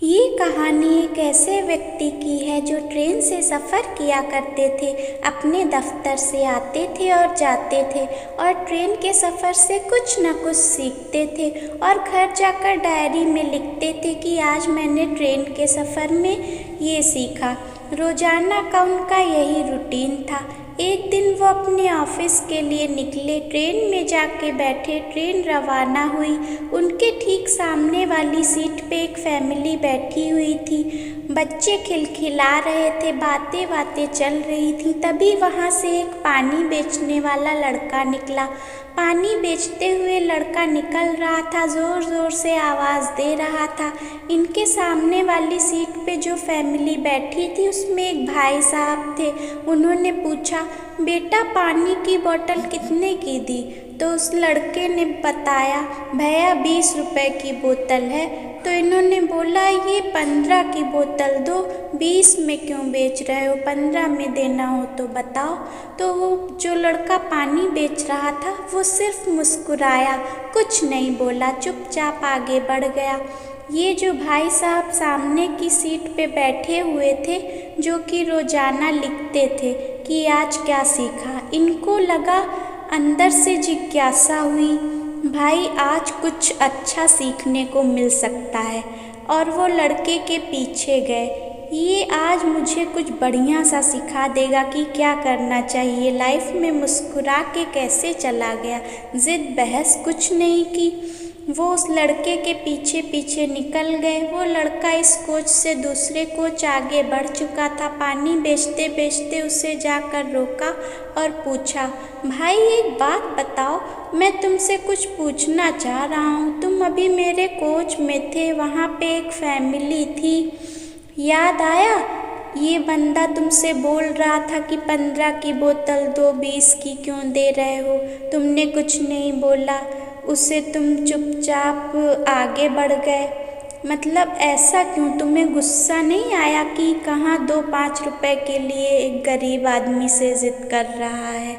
ये कहानी एक ऐसे व्यक्ति की है जो ट्रेन से सफ़र किया करते थे। अपने दफ्तर से आते थे और जाते थे और ट्रेन के सफ़र से कुछ न कुछ सीखते थे और घर जाकर डायरी में लिखते थे कि आज मैंने ट्रेन के सफ़र में ये सीखा। रोज़ाना का उनका यही रूटीन था। एक दिन वो अपने ऑफिस के लिए निकले। ट्रेन में जाके बैठे। ट्रेन रवाना हुई। उनके ठीक सामने वाली सीट पे एक फैमिली बैठी हुई थी। बच्चे खिलखिला रहे थे, बातें बातें चल रही थी। तभी वहाँ से एक पानी बेचने वाला लड़का निकला। पानी बेचते हुए लड़का निकल रहा था, ज़ोर ज़ोर से आवाज़ दे रहा था। इनके सामने वाली सीट पे जो फैमिली बैठी थी उसमें एक भाई साहब थे। उन्होंने पूछा, बेटा पानी की बोतल कितने की दी? तो उस लड़के ने बताया, भैया 20 रुपए की बोतल है। तो इन्होंने बोला, ये 15 की बोतल दो, 20 में क्यों बेच रहे हो? 15 में देना हो तो बताओ। तो वो जो लड़का पानी बेच रहा था वो सिर्फ मुस्कुराया, कुछ नहीं बोला, चुपचाप आगे बढ़ गया। ये जो भाई साहब सामने की सीट पे बैठे हुए थे, जो कि रोज़ाना लिखते थे कि आज क्या सीखा, इनको लगा, अंदर से जिज्ञासा हुई, भाई आज कुछ अच्छा सीखने को मिल सकता है। और वो लड़के के पीछे गए। ये आज मुझे कुछ बढ़िया सा सिखा देगा कि क्या करना चाहिए। लाइफ में मुस्कुरा के कैसे चला गया, जिद बहस कुछ नहीं की। वो उस लड़के के पीछे पीछे निकल गए। वो लड़का इस कोच से दूसरे कोच आगे बढ़ चुका था। पानी बेचते बेचते उसे जाकर रोका और पूछा, भाई एक बात बताओ, मैं तुमसे कुछ पूछना चाह रहा हूँ। तुम अभी मेरे कोच में थे, वहाँ पे एक फैमिली थी, याद आया? ये बंदा तुमसे बोल रहा था कि 15 की बोतल दो, 20 की क्यों दे रहे हो? तुमने कुछ नहीं बोला, उसे तुम चुपचाप आगे बढ़ गए। मतलब ऐसा क्यों? तुम्हें गुस्सा नहीं आया कि कहाँ 2-5 रुपए के लिए एक गरीब आदमी से जिद कर रहा है?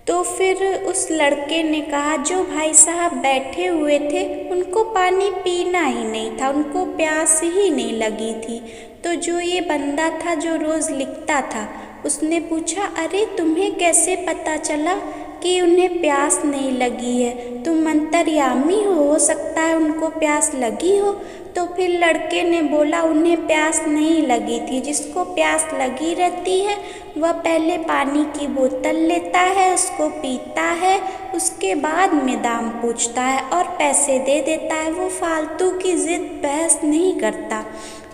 तो फिर उस लड़के ने कहा, जो भाई साहब बैठे हुए थे उनको पानी पीना ही नहीं था, उनको प्यास ही नहीं लगी थी। तो जो ये बंदा था जो रोज़ लिखता था, उसने पूछा, अरे तुम्हें कैसे पता चला कि उन्हें प्यास नहीं लगी है? तुम अंतर्यामी हो सकता है उनको प्यास लगी हो। तो फिर लड़के ने बोला, उन्हें प्यास नहीं लगी थी। जिसको प्यास लगी रहती है वह पहले पानी की बोतल लेता है, उसको पीता है, उसके बाद में दाम पूछता है और पैसे दे देता है। वो फालतू की जिद बहस नहीं करता।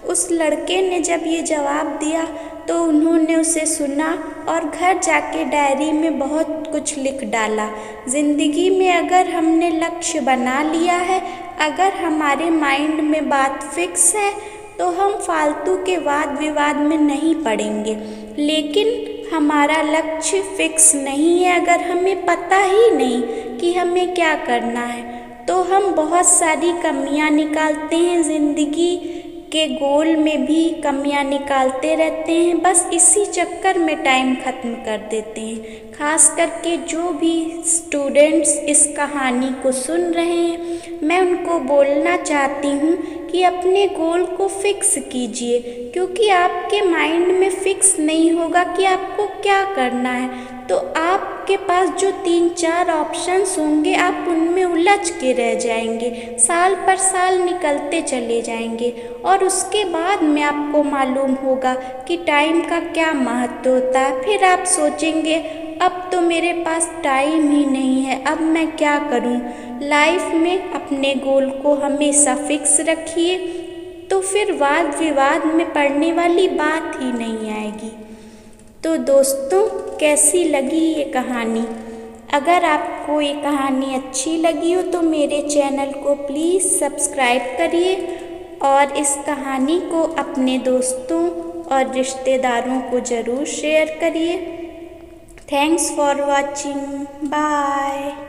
उस लड़के ने जब ये जवाब दिया तो उन्होंने उसे सुना और घर जाके डायरी में बहुत कुछ लिख डाला। ज़िंदगी में अगर हमने लक्ष्य बना लिया है, अगर हमारे माइंड में बात फिक्स है, तो हम फालतू के वाद विवाद में नहीं पड़ेंगे। लेकिन हमारा लक्ष्य फिक्स नहीं है, अगर हमें पता ही नहीं कि हमें क्या करना है, तो हम बहुत सारी कमियां निकालते हैं। ज़िंदगी के गोल में भी कमियां निकालते रहते हैं। बस इसी चक्कर में टाइम ख़त्म कर देते हैं। ख़ास करके जो भी स्टूडेंट्स इस कहानी को सुन रहे हैं, मैं उनको बोलना चाहती हूँ कि अपने गोल को फिक्स कीजिए, क्योंकि आपके माइंड में फिक्स नहीं होगा कि आपको क्या करना है, तो आपके पास जो 3-4 ऑप्शंस होंगे, आप उनमें उलझ के रह जाएंगे। साल पर साल निकलते चले जाएंगे और उसके बाद में आपको मालूम होगा कि टाइम का क्या महत्व होता है। फिर आप सोचेंगे, अब तो मेरे पास टाइम ही नहीं है, अब मैं क्या करूं? लाइफ में अपने गोल को हमेशा फिक्स रखिए, तो फिर वाद विवाद में पड़ने वाली बात ही नहीं आएगी। तो दोस्तों, कैसी लगी ये कहानी? अगर आपको ये कहानी अच्छी लगी हो तो मेरे चैनल को प्लीज़ सब्सक्राइब करिए और इस कहानी को अपने दोस्तों और रिश्तेदारों को ज़रूर शेयर करिए। Thanks for watching. बाय।